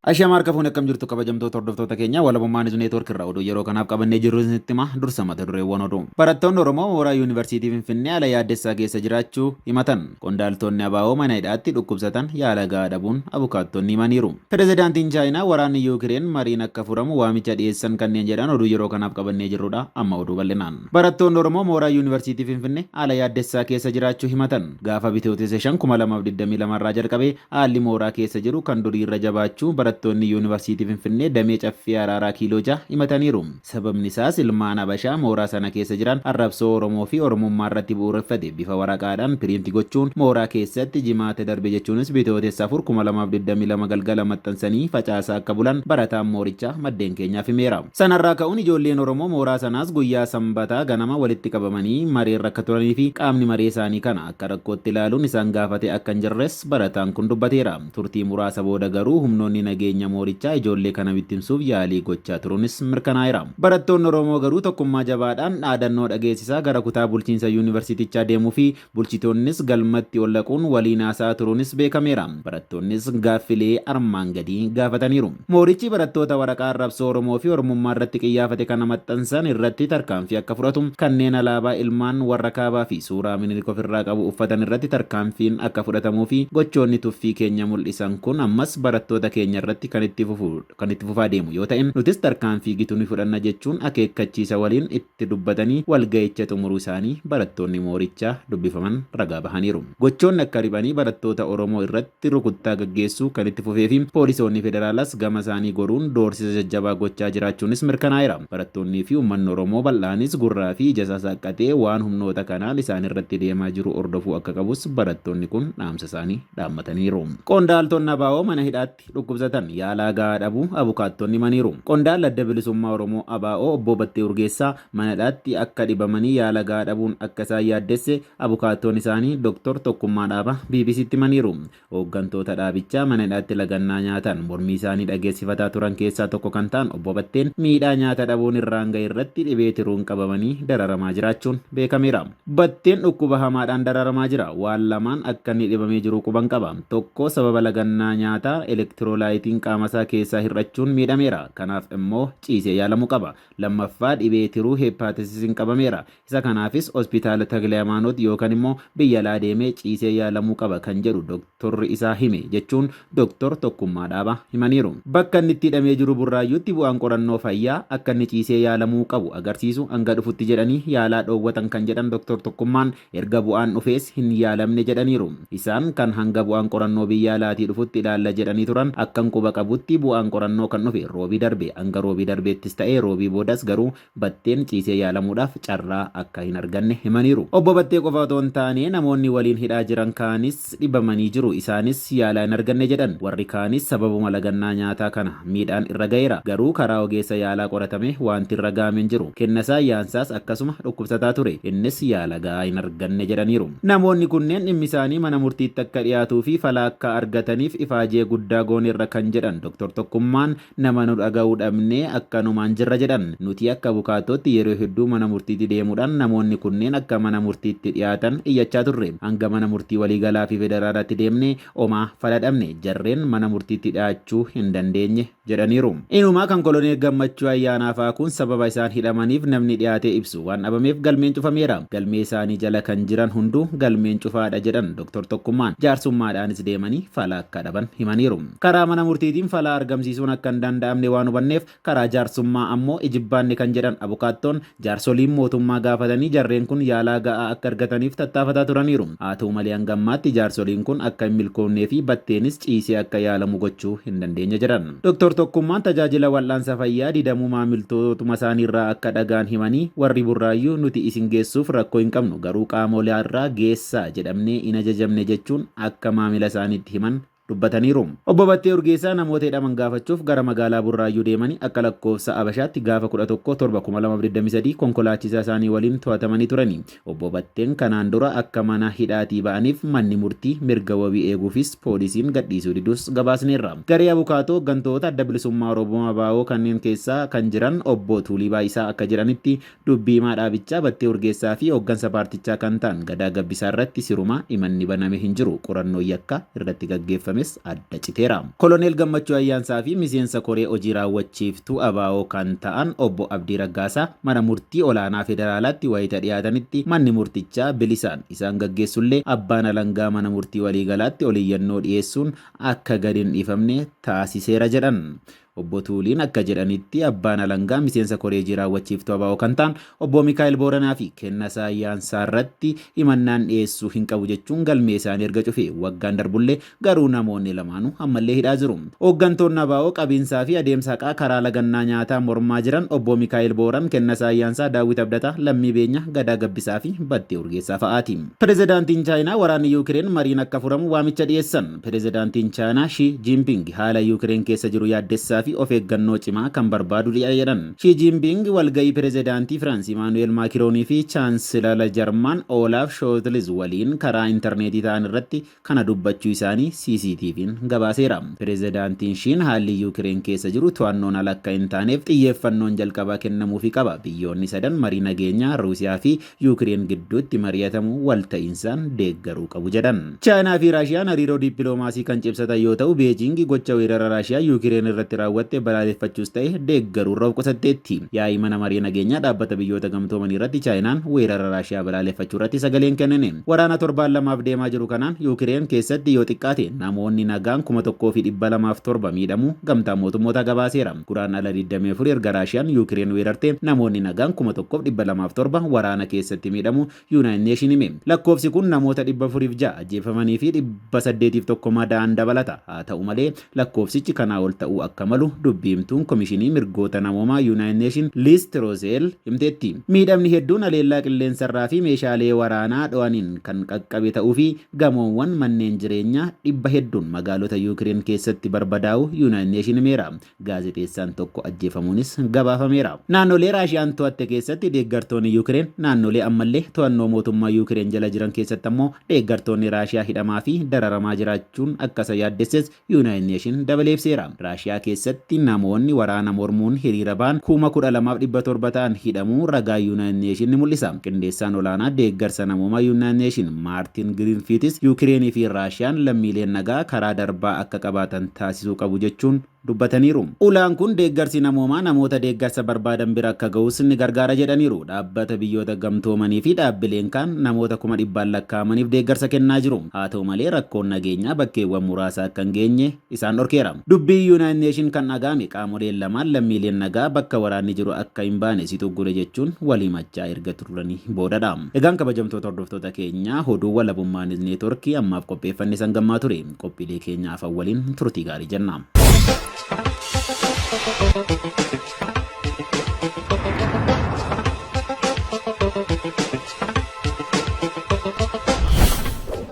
Ashamaa harka fuun akkam jirtu kabajamtoota hordoftoota keenya walabummaan isu neetwoork irraa oduu yeroo kanaaf qabannee jirru isinitti hima dursa mata dureewwan oduu. Barattoonni Oromoo mooraa yuunivarsiitii Finfinnee haala yaaddessaa keessa jiraachuu himatan. Qondaaltonni ABO mana hidhaatti dhukkubsatan yaala gahaa dhabuun abukaattonni himaniiru. Pirezidaantiin Chaayinaa waraanni Yuukireen mariin akka furamu waamicha dhiyeessan kanneen jedhan oduu yeroo kanaaf qabannee jirrudha amma oduu bal'inaan. Barattoonni Oromoo mooraa yuunivarsiitii Finfinnee haala yaaddessaa keessa jiraachuu himatan. Gaafa bitootessa 2022 irraa jalqabee haalli mooraa keessa jiru kan durii irra jabaachuu barattoonni yuunivarsiitii Finfinnee damee caffee araaraa kiiloo 6 himataniiru. Sababni isaas ilmaan Habashaa mooraa sana keessa jiran arrabsoo Oromoo fi Oromummaa irratti bu'uureffate bifa waraqaadhaan piriinti gochuun mooraa keessatti jimaata darbe jechuunis bitootessa 2022 galgala maxxansanii facaasaa akka bulan barataan moorichaa maddeen keenyaaf himeera. Sanarraa ka'uun ijoolleen Oromoo mooraa sanaas guyyaa sanbataa ganama walitti qabamanii mareerra akka turanii fi qaamni maree isaanii kana akka rakkootti ilaaluun isaan gaafate akka hin jirres barataan kun dubbateera. Turtii muraasa booda garuu humnoonni nageenya moorichaa ijoollee kana bittimsuuf yaalii gochaa turuunis mirkanaa'eera. Barattoonni Oromoo garuu tokkummaa jabaadhaan dhaadannoo dhageessisaa gara kutaa bulchiinsa yuunivarsiitichaa deemuu fi bulchitoonnis galmatti ol dhaquun waliin haasaa turuunis beekameera. Barattoonnis gaaffilee armaan gadii gaafataniiru. Moorichi barattoota waraqaa arrabsoo Oromoo fi Oromummaa irratti qiyyaafate kana maxxansan irratti tarkaanfii akka fudhatu, kanneen alaabaa ilmaan warra kaabaa fi suuraa Minilik ofirraa qabu uffatan irratti tarkaanfiin akka fudhatamuu fi gochoonni tuffii keenya mul'isan kun ammas barattoota keenya irratti kan itti fufaa deemu yoo ta'e nutis tarkaanfii gitu ni fudhanna jechuun akeekkachiisa waliin itti dubbatanii walga'icha xumuruu isaanii barattoonni moorichaa dubbifaman ragaa bahaniiru. Gochoonni akka ribanii barattoota Oromoo irratti rukuttaa gaggeessuu kan itti fufee fi poolisoonni federaalaas gama isaanii goruun doorsisa jajjabaa gochaa jiraachuunis mirkanaa'eera. Barattoonnii fi uummanni Oromoo bal'aanis gurraa fi ija isaa saqqatee waan humnoota kanaan isaan irratti deemaa jiru hordofuu akka qabus barattoonni kun dhaamsa isaanii dhaammataniiru. Qondaaltonni ABO mana hidhaatti dhukkubsatan yaalaa gahaa dhabuu abukaattonni himaniiru. Qondaalli adda bilisummaa Oromoo ABO obbo Battee Urgeessaa mana hidhaatti akka dhibamanii yaala gahaa dhabuun akka isaan yaaddesse abukaattonni isaanii Dr. Tokkummaa Dhaabaa BBC'tti himaniiru. Hooggantoota dhaabichaa mana hidhaatti lagannaa nyaatan mormii isaanii dhageessifataa turan keessaa tokko kan ta'an obbo Batteen miidhaa nyaata dhabuun irraan ga'e irratti dhibee tiruun qabamanii dararamaa jiraachuun beekameera. Batteen dhukkuba hamaadhaan dararamaa jira. Waan lamaan akka inni dhibamee jiru quban qaba. Tokko sababa lagannaa nyaataa elektiroolaayitiin qaama isaa keessaa hir'achuun miidhameera. Kanaaf immoo ciisee yaalamuu qaba. Lammaffaa dhibee tiruu heepaatisisiin qabameera. Isa kanaafis hospitaala Takilee Hamaanoot yookaan immoo biyya alaa deemee ciisee yaalamuu qaba kan jedhu doktorri isaa hime jechuun Dr. Tokkummaa Dhaabaa himaniiru. Bakka inni itti hidhamee jiru Burraayyuutti bu'aan qorannoo fayyaa akka inni ciisee yaalamuu qabu agarsiisu hanga dhufutti jedhanii yaalaa dhoowwatan kan jedhan Dr. Tokkummaan erga bu'aan dhufees hin yaalamne jedhaniiru. Isaan kan hanga bu'aan qorannoo biyya alaatii dhufutti ilaalla jedhanii turan akkan quba qabutti bu'aan qorannoo kan dhufe roobii darbe hanga roobii darbeettis ta'ee roobii boodas garuu Batteen ciisee yaalamuudhaaf carraa akka hin arganne himaniiru. Obbo Battee qofa otoo hin taane namoonni waliin hidhaa jiran kaanis dhibamanii jiru. Isaanis yaalaa hin arganne jedhan. Warri kaanis sababuma lagannaa nyaataa kana miidhaan irra ga'eera. Garuu karaa ogeessa yaalaa qoratame wanti irra ga'ame hin jiru. Kennasaa yaansaas akkasuma dhukkubsataa ture. Innis yaala gahaa hin arganne jedhaniiru. Namoonni kunneen dhimmi isaanii mana murtiitti akka dhiyaatuu fi fala akka argataniif ifaajee guddaa gooneerra kan jedhan Dr. Tokkummaan nama nu dhaga'uu dhabnee akkanumaan jirra jedhan. Nuti akka abukaatootti yeroo hedduu mana murtiitti deemuudhaan namoonni kunneen akka mana murtiitti dhiyaatan iyyachaa turre. Hanga mana murtii waliigalaa fi federaalaatti deemnee omaa fala dhabne jarreen mana murtiitti dhiyaachuu hin dandeenye jedhaniiru. Inumaa kan koloneel Gammachuu Ayyaanaafaa kun sababa isaan hidhamaniif namni dhiyaatee ibsu waan dhabameef galmeen cufameera. Galmee isaanii jala kan jiran hunduu galmeen cufaadha jedhan Dr. Tokkummaan jaarsummaadhaanis deemanii fala akka dhaban himaniiru. Karaa mana murtiitiin fala argamsiisuun akka hin danda'amne waan hubanneef karaa jaarsummaa ammoo ijibbaanne kan jedhan abukaattoon jaarsoliin mootummaa gaafatanii jarreen kun yaalaa ga'aa akka argataniif tattaafataa turaniiru. Haa ta'u malee hanga ammaatti jaarsoliin kun akka hin milkoomnee fi Batteenis ciisee akka yaalamu gochuu hin dandeenye jedhan. Dr. Tokkummaan tajaajila wal'aansa fayyaa didamuu maamiltootuma isaaniirraa akka dhagaan himanii warri Burraayyuu nuti isin geessuuf rakkoo hin qabnu garuu qaamolee irraa geessaa jedhamnee hin ajajamne jechuun akka maamila isaaniitti himan dubbataniiru. Obbo Battee Urgeessaa namoota hidhaman gaafachuuf gara magaalaa Burraayyuu deemanii akka lakkoofsa Abashaatti gaafa 11/7/2023 konkolaachisaa isaanii waliin to'atamanii turani. Obbo Batteen kanaan dura akka mana hidhaatii ba'aniif manni murtii mirga wabii eeguufis poolisiin gadhiisuu didus gabaasneerra. Garee abukaatoo hooggantoota adda bilisummaa Oromoo ABO kanneen keessaa kan jiran obbo Tuulii Baayisaa akka jedhanitti dubbii himaa dhaabichaa Battee Urgeessaa fi hooggansa paartichaa kan ta'an Gadaa Gabbisaa irratti siruma himanni baname hin jiru. Qorannoo yakka irratti gaggeeffame jedhames adda citeera. Koloneel Gammachuu Ayyaansaa fi miseensa koree hojii raawwachiiftuu ABO kan ta'an obbo Abdii Raggaasaa mana murtii olaanaa federaalaatti wayita dhiyaatanitti manni murtichaa bilisaan isaan gaggeessullee abbaan alangaa mana murtii waliigalaatti oliyyannoo dhiyeessuun akka gadi hin dhiifamne taasiseera jedhan. Obbo Tuuliin akka jedhanitti abbaan alangaa miseensa koree hojii raawwachiiftuu ABO kan ta'an obbo Mikaa'el Booranaa fi Kennasaa Ayyaansaa irratti himannaan dhiyeessuu hin qabu jechuun galmee isaanii erga cufee waggaan darbullee garuu namoonni lamaanuu ammallee hidhaa jiru. Hooggantoonni ABO qabiinsaa fi adeemsa haqaa karaa lagannaa nyaataa mormaa jiran obbo Mikaa'el Booran, Kennasaa Ayyaansaa, Daawit Abdataa, Lammii Beenya, Gadaa Gabbisaa fi Battee Urgeessaa fa'aati. Pireezidaantiin Chaayinaa waraanni Yuukireen mariin akka furamu waamicha dhiyeessan. Pireezidaantiin Chaayinaa Xi Jinping haala Yuukireen keessa jiru yaaddessaa fi of eeggannoo cimaa kan barbaadu jedhan. Xi Jinping walgahii pireezidaantii Firaans Imaanu'eel Maakiroonii fi chaansilara Jarman Olaaf Shoolz waliin karaa intarneetii ta'an irratti kana dubbachuu isaanii CCTV'n gabaaseera. Pireezidaantiin Xiin haalli Yuukireen keessa jiru to'annoon ala akka hin taaneef xiyyeeffannoon jalqabaa kennamuufii qaba. Biyyoonni sadan marii nageenyaa Ruusiyaa fi Yuukireen gidduutti mari'atamu walta'iinsaan deeggaruu qabu jedhan. Chaayinaa fi Raashiyaan hariiroo dippiloomaasii kan cimsatan yoo ta'u, Beejing gocha weerara Raashiyaa Yuukireen irratti raawwatte balaaleffachuus ta'e deeggaruurra of qusatteetti. Yaa'ii mana marii nageenyaa dhaabbata biyyoota gamtoomanii irratti Chaayinaan weerara Raashiyaa balaaleffachuu irratti sagaleen kennine. Waraana torbaan lamaaf deemaa jiru kanaan Yuukireen keessatti yoo xiqqaate namoonni nagaan 1207 miidhamuu gamtaan mootummoota gabaaseera. Guraandhala 24 erga Raashiyaan Yuukireen weerarte namoonni nagaan 1207 waraana keessatti miidhamu Yuunaayitid Neeshin hime. Lakkoofsi kun namoota 406 ajjeefamanii fi 801 madaa'an dabalata. Haa ta'u malee lakkoofsichi kanaa ol ta'uu akka malu dubbiimtuun komishinii mirgoota namoomaa Yuunaayitid Neeshin Liz Throssell himteetti. Miidhamni hedduun haleellaa qilleensarraa fi meeshaalee waraanaa dho'aniin kan qaqqabe ta'uu fi gamoowwan manneen jireenyaa 100 hedduun magaalota Yuukireen keessatti barbadaa'u Yuunaayitid Neeshin himeera. Gaazexeessaan tokko ajjeefamuunis gabaafameera. Naannolee Raashiyaan to'atte keessatti deeggartoonni Yuukireen naannolee ammallee to'annoo mootummaa Yuukireen jala jiran keessatti ammoo deeggartoonni Raashiyaa hidhamaa fi dararamaa jiraachuun akkasa yaaddesses Yuunaayitid Neeshin dabaleefseera. Raashiyaa keessatti namoonni waraana mormuun hiriira ba'an 12,700 ta'an hidhamuu ragaa Yuunaayitid Neeshin ni mul'isa. Qindeessaan olaanaa deeggarsa namoomaa Yuunaayitid Neeshin Maartin Giriinfiitis Yuukireenii fi Raashiyaan lammiileen nagaa karaa darbaa akka qabaatan taasisuu qabu jechuun dubbataniiru. Ulaan kun deeggarsi namoomaa namoota deeggarsa barbaadan bira akka ga'us ni gargaara jedhaniiru. Dhaabbata biyyoota gamtoomanii fi dhaabbileen kaan namoota 100,000 lakkaa'amaniif deeggarsa kennaa jiru. Haa ta'u malee rakkoon nageenyaa bakkeewwan muraasa akka hin geenye isaan dhorkeera. Dubbii Yuunaayitid Neeshin kan dhaga'ame qaamoleen lamaan lammiileen nagaa bakka waraanni jiru akka hin baane si tuggure jechuun walimachaa erga turanii boodadha. Egaan kabajamtoota hordoftoota keenyaa oduu walabummaan neetworkii ammaaf qopheeffanne san gammaa ture. Qophiilee keenyaaf waliin turtii gaarii jenna.